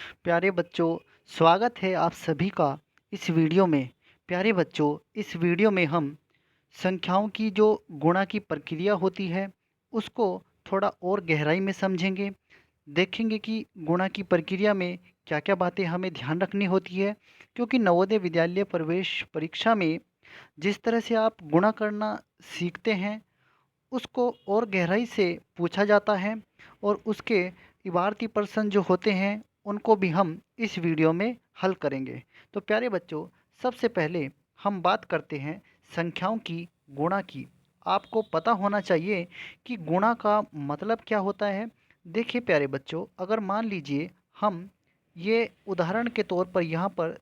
प्यारे बच्चों, स्वागत है आप सभी का इस वीडियो में। प्यारे बच्चों, इस वीडियो में हम संख्याओं की जो गुणा की प्रक्रिया होती है, उसको थोड़ा और गहराई में समझेंगे। देखेंगे कि गुणा की प्रक्रिया में क्या-क्या बातें हमें ध्यान रखनी होती है, क्योंकि नवोदय विद्यालय प्रवेश परीक्षा में जिस तरह से आप गुणा करना सीखते हैं, उसको और गहराई से पूछा जाता है और उसके इबारती प्रश्न जो होते हैं उनको भी हम इस वीडियो में हल करेंगे। तो प्यारे बच्चों, सबसे पहले हम बात करते हैं संख्याओं की गुणा की। आपको पता होना चाहिए कि गुणा का मतलब क्या होता है। देखिए प्यारे बच्चों, अगर मान लीजिए हम ये उदाहरण के तौर पर यहाँ पर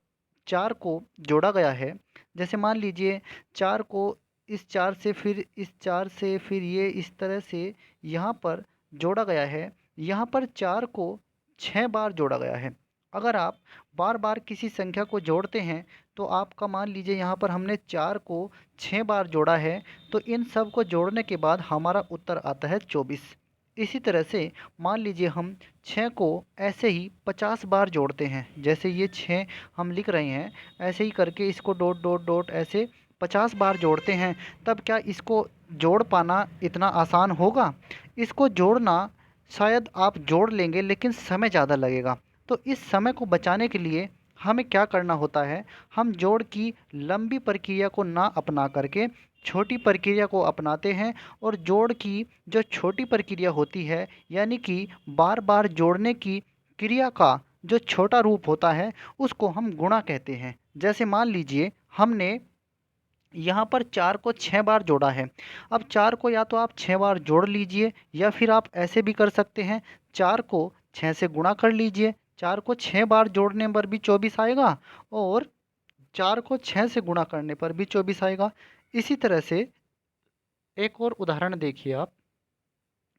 4 को जोड़ा गया है। जैसे मान लीजिए 4 को इस 4 से, फिर इस 4 से, फिर ये इस तरह से यहाँ पर जोड़ा गया है। यहाँ पर 4 को 6 बार जोड़ा गया है। अगर आप बार-बार किसी संख्या को जोड़ते हैं, तो आपका मान लीजिए यहाँ पर हमने 4 को 6 बार जोड़ा है, तो इन सब को जोड़ने के बाद हमारा उत्तर आता है 24। इसी तरह से मान लीजिए हम 6 को ऐसे ही 50 बार जोड़ते हैं। जैसे ये 6 हम लिख रहे हैं, ऐसे ही करके इसको डॉट, डॉट, डॉट ऐसे 50 बार जोड़ते हैं। तब क्या इसको जोड़ पाना इतना आसान होगा? इसको जोड़ना शायद आप जोड़ लेंगे, लेकिन समय ज़्यादा लगेगा। तो इस समय को बचाने के लिए हमें क्या करना होता है, हम जोड़ की लंबी प्रक्रिया को ना अपना करके छोटी प्रक्रिया को अपनाते हैं। और जोड़ की जो छोटी प्रक्रिया होती है, यानी कि बार बार जोड़ने की क्रिया का जो छोटा रूप होता है, उसको हम गुणा कहते हैं। जैसे मान लीजिए हमने यहाँ पर 4 को 6 बार जोड़ा है। अब 4 को या तो आप 6 बार जोड़ लीजिए, या फिर आप ऐसे भी कर सकते हैं, 4 को 6 से गुणा कर लीजिए। 4 को 6 बार जोड़ने पर भी 24 आएगा, और 4 को 6 से गुणा करने पर भी 24 आएगा। इसी तरह से एक और उदाहरण देखिए आप।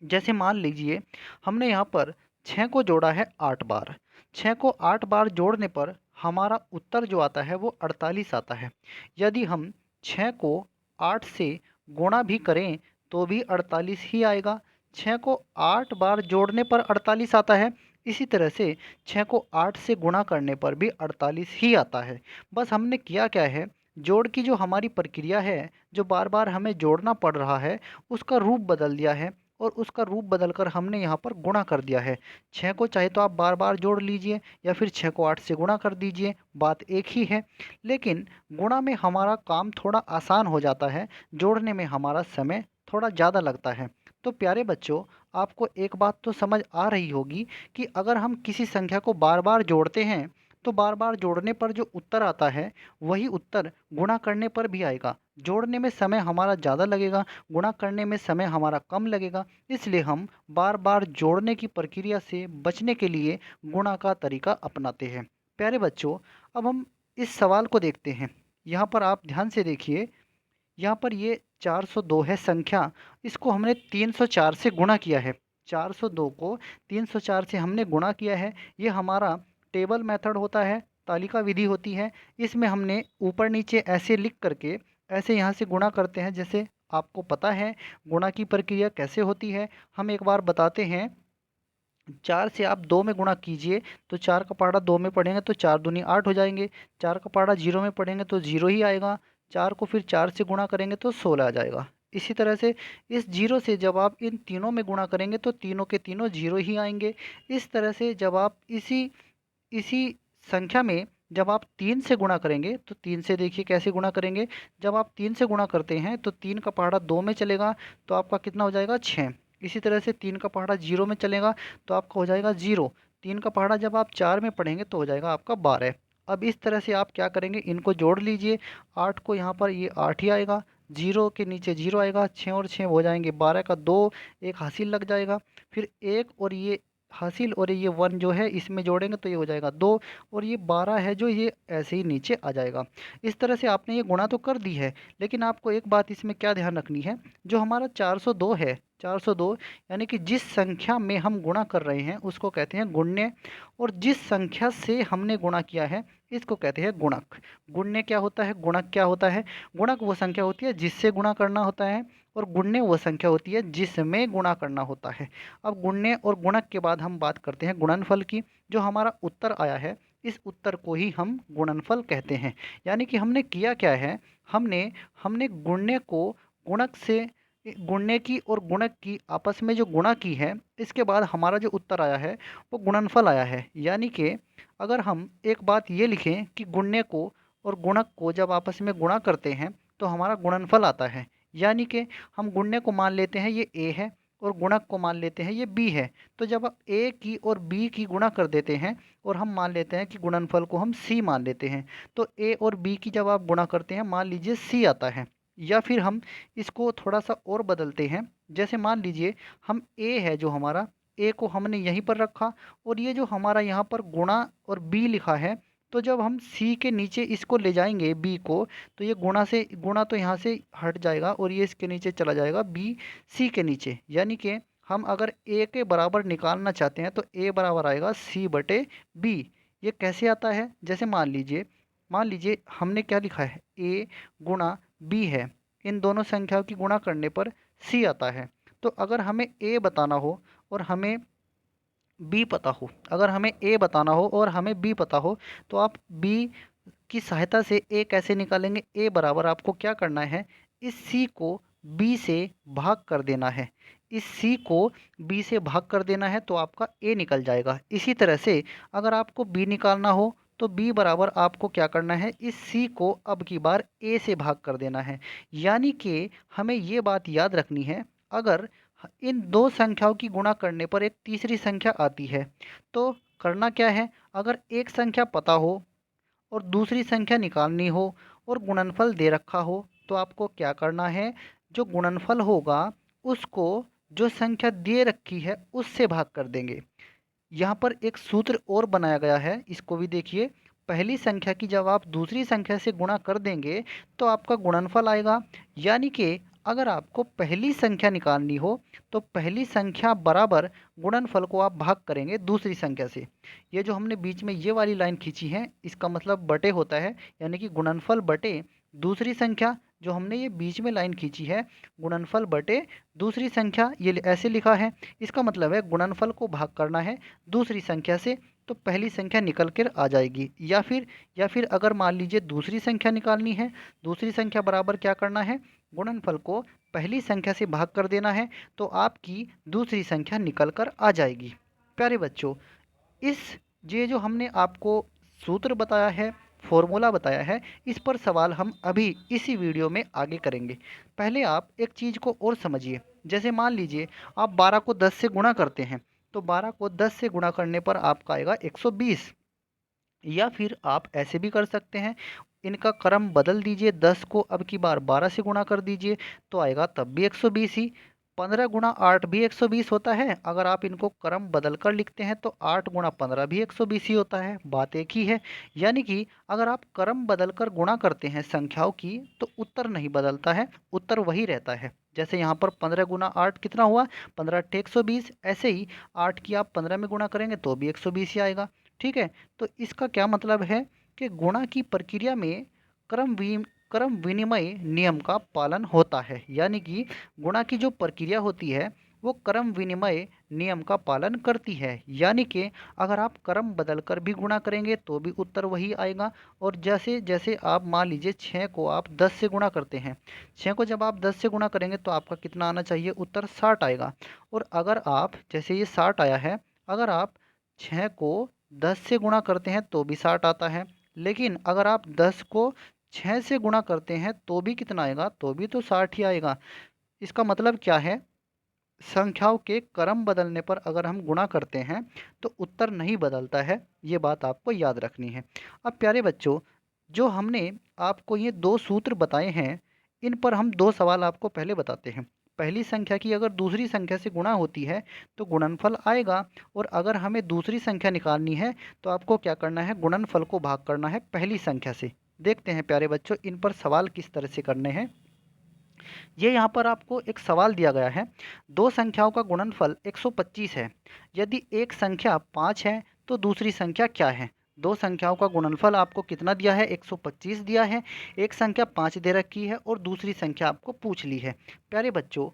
जैसे मान लीजिए हमने यहाँ पर 6 को जोड़ा है 8 बार। 6 को 8 बार जोड़ने पर हमारा उत्तर जो आता है वो 48 आता है। यदि हम 6 को 8 से गुणा भी करें तो भी 48 ही आएगा। 6 को 8 बार जोड़ने पर 48 आता है। इसी तरह से 6 को 8 से गुणा करने पर भी 48 ही आता है। बस हमने किया क्या है, जोड़ की जो हमारी प्रक्रिया है, जो बार बार हमें जोड़ना पड़ रहा है, उसका रूप बदल दिया है, और उसका रूप बदलकर हमने यहाँ पर गुणा कर दिया है। 6 को चाहे तो आप बार-बार जोड़ लीजिए, या फिर 6 को 8 से गुणा कर दीजिए, बात एक ही है। लेकिन गुणा में हमारा काम थोड़ा आसान हो जाता है, जोड़ने में हमारा समय थोड़ा ज़्यादा लगता है। तो प्यारे बच्चों, आपको एक बात तो समझ आ रही होगी कि अगर हम किसी संख्या को बार-बार जोड़ते हैं, तो बार-बार जोड़ने पर जो उत्तर आता है, वही उत्तर गुणा करने पर भी आएगा। जोड़ने में समय हमारा ज़्यादा लगेगा, गुणा करने में समय हमारा कम लगेगा। इसलिए हम बार-बार जोड़ने की प्रक्रिया से बचने के लिए गुणा का तरीका अपनाते हैं। प्यारे बच्चों, अब हम इस सवाल को देखते हैं। यहाँ पर आप ध्यान से देखिए, यहाँ पर ये 402 है संख्या, इसको हमने 304 से गुणा किया है। 402 को 304 से हमने गुणा किया है। ये हमारा टेबल मेथड होता है, तालिका विधि होती है। इसमें हमने ऊपर नीचे ऐसे लिख करके ऐसे यहाँ से गुणा करते हैं। जैसे आपको पता है गुणा की प्रक्रिया कैसे होती है, हम एक बार बताते हैं। 4 से आप 2 में गुणा कीजिए, तो 4 का पहाड़ा 2 में पढ़ेंगे तो 4 दूनी 8 हो जाएंगे। 4 का पहाड़ा 0 में पढ़ेंगे तो 0 ही आएगा। 4 को फिर 4 से गुणा करेंगे तो 16 आ जाएगा। इसी तरह से इस 0 से जब आप इन तीनों में गुणा करेंगे तो तीनों के तीनों 0 ही आएंगे। इस तरह से जब आप इसी इसी संख्या में जब आप 3 से गुणा करेंगे, तो 3 से देखिए कैसे गुणा करेंगे। जब आप 3 से गुणा करते हैं तो 3 का पहाड़ा 2 में चलेगा, तो आपका कितना हो जाएगा 6। इसी तरह से 3 का पहाड़ा 0 में चलेगा, तो आपका हो जाएगा 0। 3 का पहाड़ा जब आप 4 में पढ़ेंगे तो हो जाएगा आपका 12। अब इस तरह से आप क्या करेंगे, इनको जोड़ लीजिए। 8 को यहाँ पर ये 8 ही आएगा, 0 के नीचे 0 आएगा, 6 और 6 हो जाएंगे 12 का 2, एक हासिल लग जाएगा। फिर 1 और ये हासिल और ये 1 जो है इसमें जोड़ेंगे तो ये हो जाएगा 2, और ये 12 है जो ये ऐसे ही नीचे आ जाएगा। इस तरह से आपने ये गुणा तो कर दी है, लेकिन आपको एक बात इसमें क्या ध्यान रखनी है, जो हमारा 402 है, 402, यानी कि जिस संख्या में हम गुणा कर रहे हैं उसको कहते हैं गुण्य, और जिस संख्या से हमने गुणा किया है इसको कहते हैं गुणक। गुण्य क्या होता है, गुणक क्या होता है? गुणक वो संख्या होती है जिससे गुणा करना होता है, और गुण्य वो संख्या होती है जिसमें गुणा करना होता है। अब गुण्य और गुणक के बाद हम बात करते हैं गुणनफल की। जो हमारा उत्तर आया है इस उत्तर को ही हम गुणनफल कहते हैं। यानी कि हमने किया क्या है, हमने हमने गुण्य को गुणक से, गुण्य की और गुणक की आपस में जो गुणा की है, इसके बाद हमारा जो उत्तर आया है वो गुणनफल आया है। यानी कि अगर हम एक बात ये लिखें कि गुण्य को और गुणक को जब आपस में गुणा करते हैं तो हमारा गुणनफल आता है। यानी कि हम गुण्य को मान लेते हैं ये a है और गुणक को मान लेते हैं ये b है। तो जब आप a की और b की गुणा कर देते हैं और हम मान लेते हैं कि गुणनफल को हम c मान लेते हैं, तो a और b की जब आप गुणा करते हैं मान लीजिए c आता है। या फिर हम इसको थोड़ा सा और बदलते हैं, जैसे मान लीजिए हम a है जो हमारा, a को हमने यहीं पर रखा, और ये जो हमारा यहाँ पर गुणा और b लिखा है, तो जब हम c के नीचे इसको ले जाएंगे b को, तो ये गुणा से गुणा तो यहाँ से हट जाएगा और ये इसके नीचे चला जाएगा b c के नीचे। यानी कि हम अगर a के बराबर निकालना चाहते हैं तो a बराबर आएगा c बटे b। ये कैसे आता है, जैसे मान लीजिए हमने क्या लिखा है, a गुणा b है, इन दोनों संख्याओं की गुणा करने पर c आता है। तो अगर हमें a बताना हो और हमें b पता हो, अगर हमें a बताना हो और हमें b पता हो, तो आप b की सहायता से a कैसे निकालेंगे? a बराबर आपको क्या करना है, इस c को b से भाग कर देना है। इस c को b से भाग कर देना है तो आपका a निकल जाएगा। इसी तरह से अगर आपको b निकालना हो तो b बराबर आपको क्या करना है, इस c को अब की बार a से भाग कर देना है। यानी कि हमें ये बात याद रखनी है, अगर इन दो संख्याओं की गुणा करने पर एक तीसरी संख्या आती है तो करना क्या है, अगर एक संख्या पता हो और दूसरी संख्या निकालनी हो और गुणनफल दे रखा हो, तो आपको क्या करना है, जो गुणनफल होगा उसको जो संख्या दे रखी है उससे भाग कर देंगे। यहाँ पर एक सूत्र और बनाया गया है, इसको भी देखिए। पहली संख्या की जब आप दूसरी संख्या से गुणा कर देंगे तो आपका गुणनफल आएगा। यानी कि अगर आपको पहली संख्या निकालनी हो तो पहली संख्या बराबर गुणनफल को आप भाग करेंगे दूसरी संख्या से। ये जो हमने बीच में ये वाली लाइन खींची है इसका मतलब बटे होता है, यानी कि गुणनफल बटे दूसरी संख्या। जो हमने ये बीच में लाइन खींची है गुणनफल बटे दूसरी संख्या, ये ऐसे लिखा है, इसका मतलब है गुणनफल को भाग करना है दूसरी संख्या से तो पहली संख्या निकल कर आ जाएगी। या फिर अगर मान लीजिए दूसरी संख्या निकालनी है, दूसरी संख्या बराबर क्या करना है, गुणनफल को पहली संख्या से भाग कर देना है तो आपकी दूसरी संख्या निकल कर आ जाएगी। प्यारे बच्चों, इस ये जो हमने आपको सूत्र बताया है, फॉर्मूला बताया है, इस पर सवाल हम अभी इसी वीडियो में आगे करेंगे। पहले आप एक चीज़ को और समझिए। जैसे मान लीजिए आप 12 को 10 से गुणा करते हैं, तो 12 को 10 से गुणा करने पर आपका आएगा 120। या फिर आप ऐसे भी कर सकते हैं, इनका क्रम बदल दीजिए, 10 को अब की बार 12 से गुणा कर दीजिए तो आएगा तब भी 120 ही। 15 गुणा 8 भी 120 होता है, अगर आप इनको क्रम बदल कर लिखते हैं तो 8 गुणा 15 भी 120 ही होता है, बात एक ही है। यानी कि अगर आप क्रम बदल कर गुणा करते हैं संख्याओं की तो उत्तर नहीं बदलता है, उत्तर वही रहता है। जैसे यहाँ पर 15 गुना 8 कितना हुआ, 15 अट्ठे 120, ऐसे ही 8 की आप 15 में गुणा करेंगे तो भी 120 ही आएगा। ठीक है, तो इसका क्या मतलब है कि गुणा की प्रक्रिया में क्रम विनिमय नियम का पालन होता है। यानी कि गुणा की जो प्रक्रिया होती है वो क्रम विनिमय नियम का पालन करती है। यानी कि अगर आप क्रम बदल कर भी गुणा करेंगे तो भी उत्तर वही आएगा। और जैसे जैसे आप मान लीजिए 6 को आप 10 से गुणा करते हैं, 6 को जब आप 10 से गुणा करेंगे तो आपका कितना आना चाहिए, उत्तर 60 आएगा। और अगर आप जैसे ये 60 आया है, अगर आप 6 को 10 से गुणा करते हैं तो भी 60 आता है, लेकिन अगर आप 10 को 6 से गुणा करते हैं तो भी कितना आएगा, तो भी तो 60 ही आएगा। इसका मतलब क्या है, संख्याओं के क्रम बदलने पर अगर हम गुणा करते हैं तो उत्तर नहीं बदलता है, ये बात आपको याद रखनी है। अब प्यारे बच्चों, जो हमने आपको ये दो सूत्र बताए हैं, इन पर हम दो सवाल आपको पहले बताते हैं। पहली संख्या की अगर दूसरी संख्या से गुणा होती है तो गुणनफल आएगा, और अगर हमें दूसरी संख्या निकालनी है तो आपको क्या करना है, गुणनफल को भाग करना है पहली संख्या से। देखते हैं प्यारे बच्चों इन पर सवाल किस तरह से करने हैं। ये यहाँ पर आपको एक सवाल दिया गया है, दो संख्याओं का गुणनफल 125 है। यदि एक संख्या 5 है तो दूसरी संख्या क्या है? दो संख्याओं का गुणनफल आपको कितना दिया है? 125 दिया है। एक संख्या 5 दे रखी है और दूसरी संख्या आपको पूछ ली है। प्यारे बच्चों,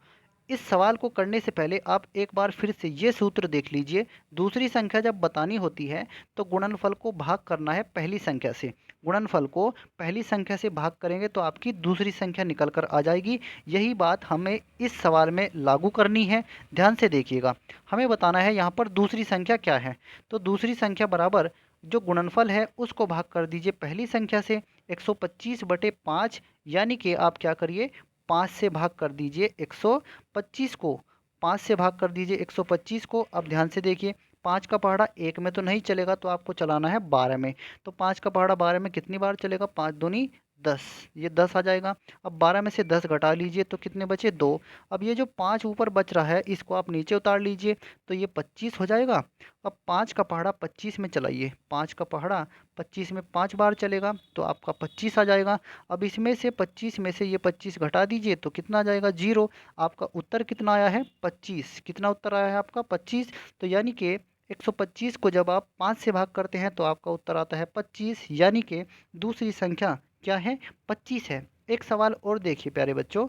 इस सवाल को करने से पहले आप एक बार फिर से ये सूत्र देख लीजिए। दूसरी संख्या जब बतानी होती है तो गुणनफल को भाग करना है पहली संख्या से। गुणनफल को पहली संख्या से भाग करेंगे तो आपकी दूसरी संख्या निकल कर आ जाएगी। यही बात हमें इस सवाल में लागू करनी है। ध्यान से देखिएगा, हमें बताना है यहाँ पर दूसरी संख्या क्या है। तो दूसरी संख्या बराबर जो गुणनफल है उसको भाग कर दीजिए पहली संख्या से। 125/5, यानी कि आप क्या करिए, 5 से भाग कर दीजिए 125 को। 5 से भाग कर दीजिए 125 को। अब ध्यान से देखिए, 5 का पहाड़ा एक में तो नहीं चलेगा, तो आपको चलाना है 12 में। तो 5 का पहाड़ा 12 में कितनी बार चलेगा? 5 दूनी 10, ये 10 आ जाएगा। अब 12 में से 10 घटा लीजिए तो कितने बचे? 2। अब ये जो 5 ऊपर बच रहा है इसको आप नीचे उतार लीजिए तो ये 25 हो जाएगा। अब 5 का पहाड़ा 25 में चलाइए, 5 का पहाड़ा 25 में 5 बार चलेगा तो आपका 25 आ जाएगा। अब इसमें से 25 में से ये 25 घटा दीजिए तो कितना आ जाएगा? 0। आपका उत्तर कितना आया है? 25। कितना उत्तर आया है आपका? 25। तो यानी कि 125 को जब आप 5 से भाग करते हैं तो आपका उत्तर आता है 25, यानी कि दूसरी संख्या क्या है? 25 है। एक सवाल और देखिए प्यारे बच्चों,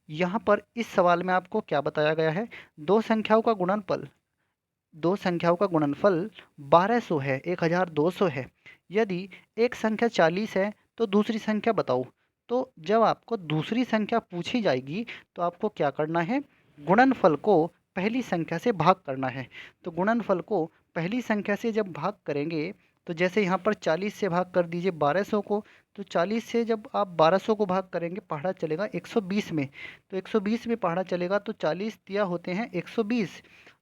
यहाँ पर इस सवाल में आपको क्या बताया गया है? दो संख्याओं का गुणनफल, दो संख्याओं का गुणनफल 1200 है, 1200 है। यदि एक संख्या 40 है तो दूसरी संख्या बताओ। तो जब आपको दूसरी संख्या पूछी जाएगी तो आपको क्या करना है? गुणनफल को पहली संख्या से भाग करना है। तो गुणनफल को पहली संख्या से जब भाग करेंगे तो जैसे यहाँ पर 40 से भाग कर दीजिए 1200 को। तो 40 से जब आप 1200 को भाग करेंगे पहाड़ा चलेगा 120 में। तो 120 में पहाड़ा चलेगा तो 40 दिया होते हैं 120।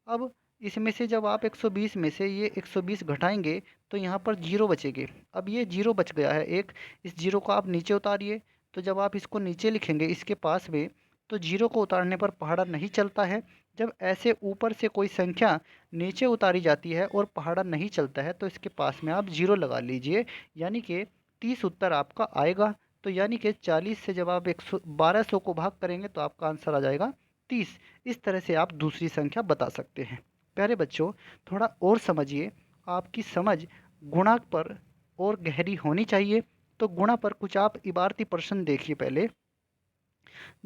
अब इसमें से जब आप 120 में से ये 120 घटाएंगे तो यहाँ पर जीरो बचेंगे। अब ये जीरो बच गया है एक, इस जीरो को आप नीचे उतारिए। तो जब आप इसको नीचे लिखेंगे इसके पास में, तो जीरो को उतारने पर पहाड़ा नहीं चलता है। जब ऐसे ऊपर से कोई संख्या नीचे उतारी जाती है और पहाड़ा नहीं चलता है तो इसके पास में आप जीरो लगा लीजिए, यानी कि 30 उत्तर आपका आएगा। तो यानी कि 40 से जब आप 1200 को भाग करेंगे तो आपका आंसर आ जाएगा 30। इस तरह से आप दूसरी संख्या बता सकते हैं। प्यारे बच्चों, थोड़ा और समझिए, आपकी समझ गुणा पर और गहरी होनी चाहिए। तो गुणा पर कुछ आप इबारती प्रश्न देखिए पहले।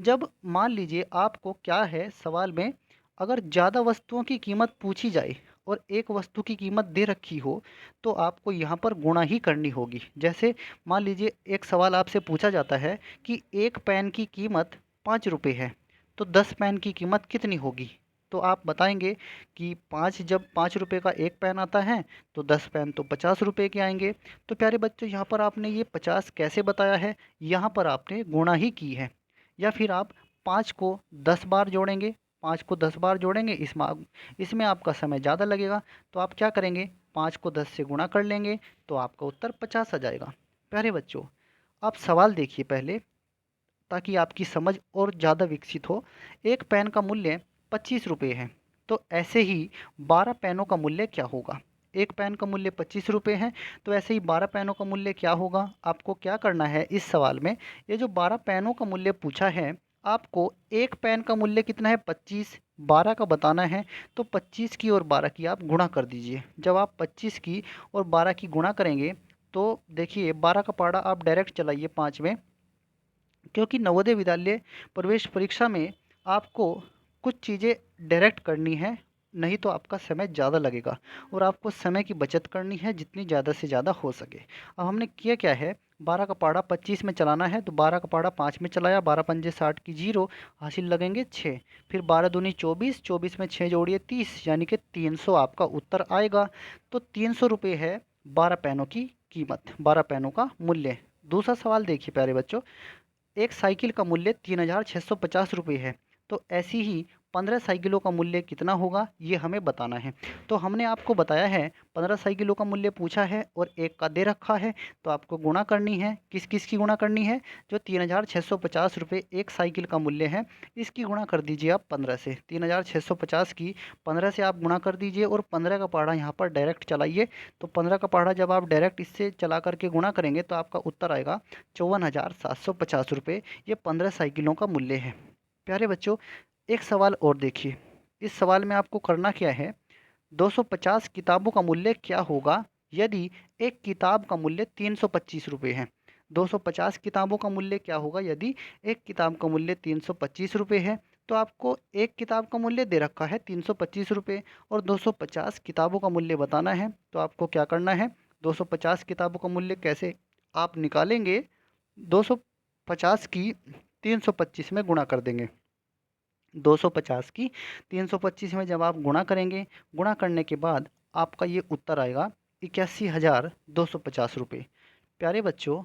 जब मान लीजिए आपको क्या है सवाल में, अगर ज़्यादा वस्तुओं की कीमत पूछी जाए और एक वस्तु की कीमत दे रखी हो तो आपको यहाँ पर गुणा ही करनी होगी। जैसे मान लीजिए एक सवाल आपसे पूछा जाता है कि एक पेन की कीमत 5 रुपये है, तो 10 पेन की कीमत कितनी होगी? तो आप बताएंगे कि जब 5 रुपये का एक पेन आता है तो 10 पेन तो 50 रुपये के आएंगे। तो प्यारे बच्चों, यहाँ पर आपने ये 50 कैसे बताया है? यहाँ पर आपने गुणा ही की है। या फिर आप 5 को 10 बार जोड़ेंगे, 5 को 10 बार जोड़ेंगे, इसमें आपका समय ज़्यादा लगेगा। तो आप क्या करेंगे? 5 को 10 से गुणा कर लेंगे तो आपका उत्तर 50 आ जाएगा। प्यारे बच्चों, आप सवाल देखिए पहले ताकि आपकी समझ और ज़्यादा विकसित हो। एक पेन का मूल्य 25 रुपये है, तो ऐसे ही 12 पेनों का मूल्य क्या होगा? एक पेन का मूल्य 25 रुपये है, तो ऐसे ही 12 पेनों का मूल्य क्या होगा? आपको क्या करना है इस सवाल में, ये जो 12 पेनों का मूल्य पूछा है, आपको एक पेन का मूल्य कितना है? 25, 12 का बताना है। तो 25 की और 12 की आप गुणा कर दीजिए। जब आप 25 की और 12 की गुणा करेंगे तो देखिए 12 का पहाड़ा आप डायरेक्ट चलाइए 5 में, क्योंकि नवोदय विद्यालय प्रवेश परीक्षा में आपको कुछ चीज़ें डायरेक्ट करनी है, नहीं तो आपका समय ज़्यादा लगेगा और आपको समय की बचत करनी है जितनी ज़्यादा से ज़्यादा हो सके। अब हमने किया क्या है, 12 का पहाड़ा 25 में चलाना है तो 12 का पहाड़ा 5 में चलाया, 12 पंजे 60 की जीरो, हासिल लगेंगे 6। फिर 12 दूनी 24, 24 में 6 जोड़िए 30, यानी कि 300 आपका उत्तर आएगा। तो 300 रुपये है 12 पेनों की कीमत, 12 पेनों का मूल्य। दूसरा सवाल देखिए प्यारे बच्चों, एक साइकिल का मूल्य 3650 रुपये है, तो ऐसी ही 15 साइकिलों का मूल्य कितना होगा ये हमें बताना है। तो हमने आपको बताया है 15 साइकिलों का मूल्य पूछा है और एक का दे रखा है, तो आपको गुणा करनी है। किस किस की गुणा करनी है? जो 3650 रुपये एक साइकिल का मूल्य है, इसकी गुणा कर दीजिए आप 15 से। 3650 की 15 से आप गुणा कर दीजिए और 15 का पहाड़ा यहाँ पर डायरेक्ट चलाइए। तो 15 का पहाड़ा जब आप डायरेक्ट इससे चला करके गुणा करेंगे तो आपका उत्तर आएगा 54,750 रुपये। ये 15 साइकिलों का मूल्य है। प्यारे बच्चों, एक सवाल और देखिए। इस सवाल में आपको करना क्या है, 250 किताबों का मूल्य क्या होगा यदि एक किताब का मूल्य 325 रुपये है। 250 किताबों का मूल्य क्या होगा यदि एक किताब का मूल्य 325 रुपये है। तो आपको एक किताब का मूल्य दे रखा है 325 रुपये और 250 किताबों का मूल्य बताना है। तो आपको क्या करना है, 250 किताबों का मूल्य कैसे आप निकालेंगे, 250 की 325 में गुणा कर देंगे। 250 की 325 में जब आप गुणा करेंगे, गुणा करने के बाद आपका ये उत्तर आएगा 81,250 रुपये। प्यारे बच्चों,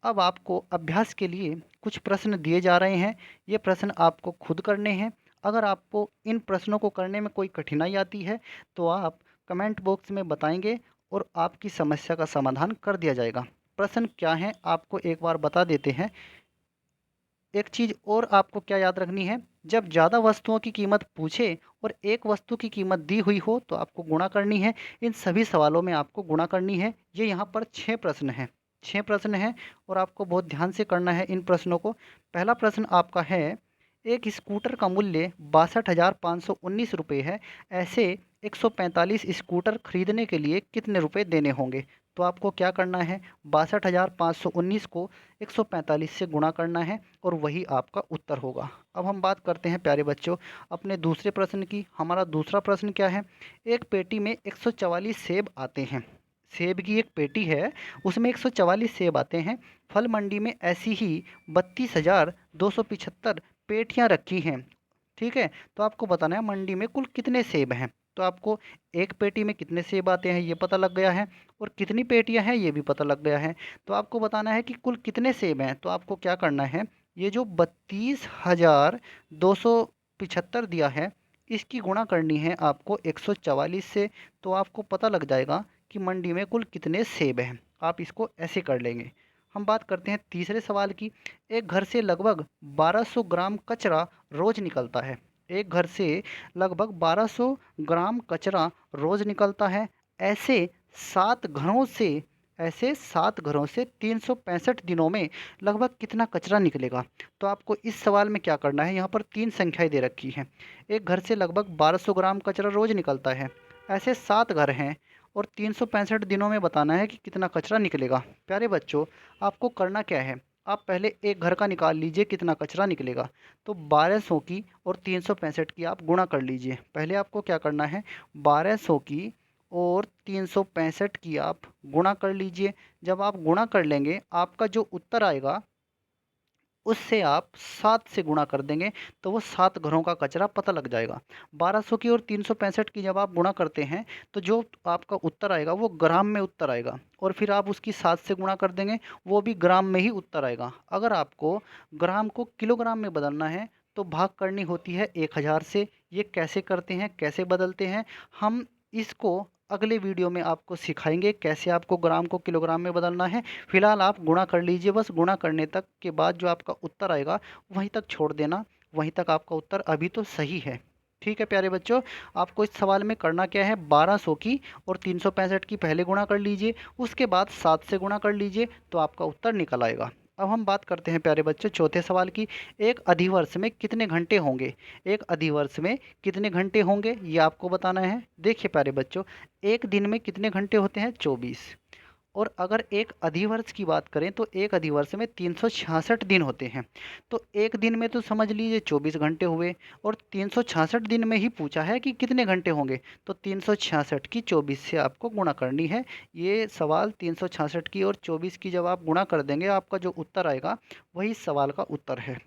अब आपको अभ्यास के लिए कुछ प्रश्न दिए जा रहे हैं। ये प्रश्न आपको खुद करने हैं। अगर आपको इन प्रश्नों को करने में कोई कठिनाई आती है तो आप कमेंट बॉक्स में बताएंगे और आपकी समस्या का समाधान कर दिया जाएगा। प्रश्न क्या है आपको एक बार बता देते हैं। एक चीज़ और आपको क्या याद रखनी है, जब ज़्यादा वस्तुओं की कीमत पूछे और एक वस्तु की कीमत दी हुई हो तो आपको गुणा करनी है। इन सभी सवालों में आपको गुणा करनी है। ये यहाँ पर 6 प्रश्न हैं, 6 प्रश्न हैं और आपको बहुत ध्यान से करना है इन प्रश्नों को। पहला प्रश्न आपका है, एक स्कूटर का मूल्य 62,519 रुपये है। ऐसे 145 स्कूटर खरीदने के लिए कितने रुपए देने होंगे? तो आपको क्या करना है, 62,519 को 145 से गुणा करना है और वही आपका उत्तर होगा। अब हम बात करते हैं प्यारे बच्चों अपने दूसरे प्रश्न की। हमारा दूसरा प्रश्न क्या है, एक पेटी में 144 सेब आते हैं। सेब की एक पेटी है, उसमें 144 सेब आते हैं। फल मंडी में ऐसी ही 32,275 पेटियां रखी हैं। ठीक है, तो आपको बताना है मंडी में कुल कितने सेब हैं। तो आपको एक पेटी में कितने सेब आते हैं ये पता लग गया है और कितनी पेटियां हैं ये भी पता लग गया है। तो आपको बताना है कि कुल कितने सेब हैं। तो आपको क्या करना है, ये जो 32,275 दिया है इसकी गुणा करनी है आपको 144 से। तो आपको पता लग जाएगा कि मंडी में कुल कितने सेब हैं। आप इसको ऐसे कर लेंगे। हम बात करते हैं तीसरे सवाल की। एक घर से लगभग 1200 ग्राम कचरा रोज निकलता है। एक घर से लगभग 1200 ग्राम कचरा रोज निकलता है। ऐसे 7 घरों से ऐसे 7 घरों से 365 दिनों में लगभग कितना कचरा निकलेगा? तो आपको इस सवाल में क्या करना है, यहाँ पर 3 संख्याएं दे रखी हैं। एक घर से लगभग 1200 ग्राम कचरा रोज निकलता है, ऐसे 7 घर हैं और 365 दिनों में बताना है कि कितना कचरा निकलेगा। प्यारे बच्चों, आपको करना क्या है, आप पहले एक घर का निकाल लीजिए कितना कचरा निकलेगा। तो 1200 की और 365 की आप गुणा कर लीजिए। पहले आपको क्या करना है, 1200 की और 365 की आप गुणा कर लीजिए। जब आप गुणा कर लेंगे आपका जो उत्तर आएगा उससे आप 7 से गुणा कर देंगे तो वो 7 घरों का कचरा पता लग जाएगा। 1200 की और 365 की जब आप गुणा करते हैं तो जो आपका उत्तर आएगा वो ग्राम में उत्तर आएगा और फिर आप उसकी 7 से गुणा कर देंगे, वो भी ग्राम में ही उत्तर आएगा। अगर आपको ग्राम को किलोग्राम में बदलना है तो भाग करनी होती है 1000 से। ये कैसे करते हैं, कैसे बदलते हैं, हम इसको अगले वीडियो में आपको सिखाएंगे कैसे आपको ग्राम को किलोग्राम में बदलना है। फिलहाल आप गुणा कर लीजिए, बस गुणा करने तक के बाद जो आपका उत्तर आएगा वहीं तक छोड़ देना, वहीं तक आपका उत्तर अभी तो सही है। ठीक है प्यारे बच्चों, आपको इस सवाल में करना क्या है, 1200 की और 365 की पहले गुणा कर लीजिए, उसके बाद 7 से गुणा कर लीजिए तो आपका उत्तर निकल आएगा। अब हम बात करते हैं प्यारे बच्चों चौथे सवाल की। एक अधिवर्ष में कितने घंटे होंगे? एक अधिवर्ष में कितने घंटे होंगे ये आपको बताना है। देखिए प्यारे बच्चों, एक दिन में कितने घंटे होते हैं? 24। और अगर एक अधिवर्ष की बात करें तो एक अधिवर्ष में 366 दिन होते हैं। तो एक दिन में तो समझ लीजिए 24 घंटे हुए और 366 दिन में ही पूछा है कि कितने घंटे होंगे। तो 366 की 24 से आपको गुणा करनी है। ये सवाल 366 की और 24 की जब आप गुणा कर देंगे आपका जो उत्तर आएगा वही इस सवाल का उत्तर है।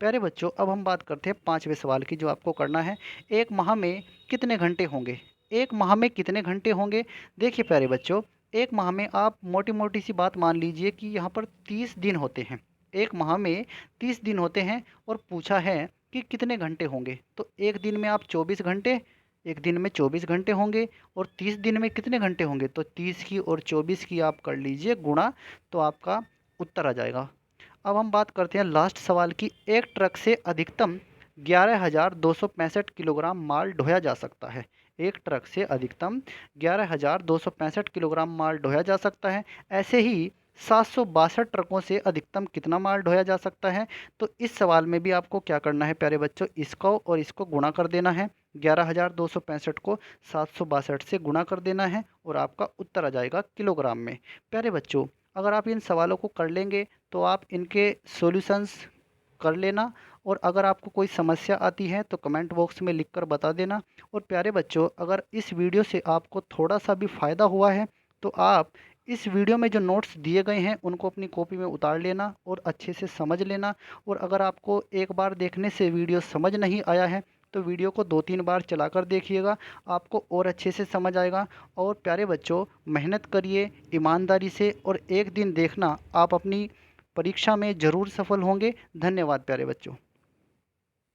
प्यारे बच्चों, अब हम बात करते हैं पाँचवें सवाल की जो आपको करना है, एक माह में कितने घंटे होंगे? एक माह में कितने घंटे होंगे? देखिए प्यारे बच्चों, एक माह में आप मोटी मोटी सी बात मान लीजिए कि यहाँ पर 30 दिन होते हैं। एक माह में 30 दिन होते हैं और पूछा है कि कितने घंटे होंगे। तो एक दिन में आप 24 घंटे, एक दिन में 24 घंटे होंगे, और 30 दिन में कितने घंटे होंगे, तो 30 की और 24 की आप कर लीजिए गुणा, तो आपका उत्तर आ जाएगा। अब हम बात करते हैं लास्ट सवाल की। एक ट्रक से अधिकतम 11,265 किलोग्राम माल ढोया जा सकता है। एक ट्रक से अधिकतम 11,265 किलोग्राम माल ढोया जा सकता है। ऐसे ही 762 ट्रकों से अधिकतम कितना माल ढोया जा सकता है। तो इस सवाल में भी आपको क्या करना है प्यारे बच्चों, इसको और इसको गुणा कर देना है। 11,265 को 762 से गुणा कर देना है और आपका उत्तर आ जाएगा किलोग्राम में। प्यारे बच्चों, अगर आप इन सवालों को कर लेंगे तो आप इनके सॉल्यूशंस कर लेना, और अगर आपको कोई समस्या आती है तो कमेंट बॉक्स में लिखकर बता देना। और प्यारे बच्चों, अगर इस वीडियो से आपको थोड़ा सा भी फ़ायदा हुआ है तो आप इस वीडियो में जो नोट्स दिए गए हैं उनको अपनी कॉपी में उतार लेना और अच्छे से समझ लेना। और अगर आपको एक बार देखने से वीडियो समझ नहीं आया है तो वीडियो को 2-3 बार चलाकर देखिएगा, आपको और अच्छे से समझ आएगा। और प्यारे बच्चों, मेहनत करिए ईमानदारी से, और एक दिन देखना आप अपनी परीक्षा में ज़रूर सफल होंगे। धन्यवाद प्यारे बच्चों।